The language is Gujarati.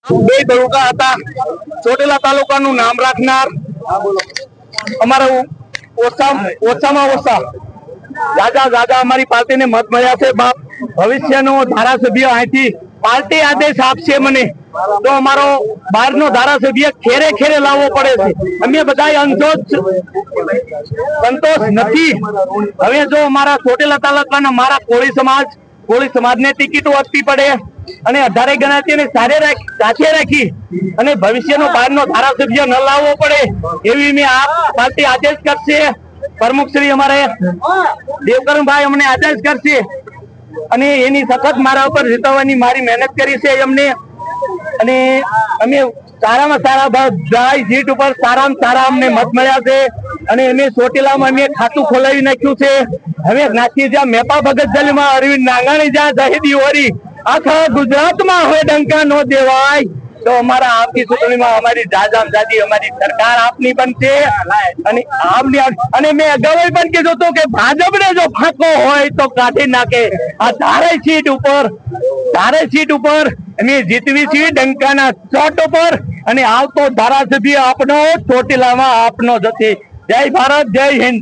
બે તાલુકા હતા, ચોટીલા તાલુકાનું નામ રાખનાર અમારા ઓછામાં ઓછા જાજા અમારી પાર્ટીને મત મળ્યા છે। ભવિષ્યનો ધારાસભ્ય અહીંથી પાર્ટી આદેશ આપશે મને તો અમારો બહારનો ધારાસભ્ય ખેરે ખેરે લાવવો પડે છે। અમે બધા સંતોષ નથી। હવે જો અમારા ચોટીલા તાલુકાના મારા કોળી સમાજને ટિકિટો આપવી પડે અને 18 ગણાતીને સાથે રાખી અને ભવિષ્યનો બહારનો ધારાસભ્ય ન લાવવો પડે એવી મેં આ પાર્ટી આદેશ કરશે। પ્રમુખ શ્રી અમારે દેવકરણભાઈ અમને આદેશ કરશે અને એની સખત મારા ઉપર જીતવાની મારી મહેનત કરી છે એમને। અને અમે સારામાં સારા સીટ ઉપર સારામાં સારા અમને મત મળ્યા છે અને અમે ચોટીલામાં અમે ખાતું ખોલાવી નાખ્યું છે। હવે નાખી જ્યાં મેપા ભગત જલમાં અરવિંદ નાગાણી જ્યાં શહીદી હોરી આખા ગુજરાતમાં હવે ડંકા નો દેવાય તો અમારા આપની ચૂંટણીમાં અમારી જાદી અમારી સરકાર આપની બનશે। અને મેં અગાઉ પણ કીધું હતું કે ભાજપને જો ફાંકો હોય તો કાઢી નાખે। આ ધારે સીટ ઉપર અમે જીતવી છીએ ડંકાના ચોટ ઉપર અને આવતો ધારાસભ્ય આપનો ચોટીલામાં આપનો જશે। જય ભારત, જય હિન્દ।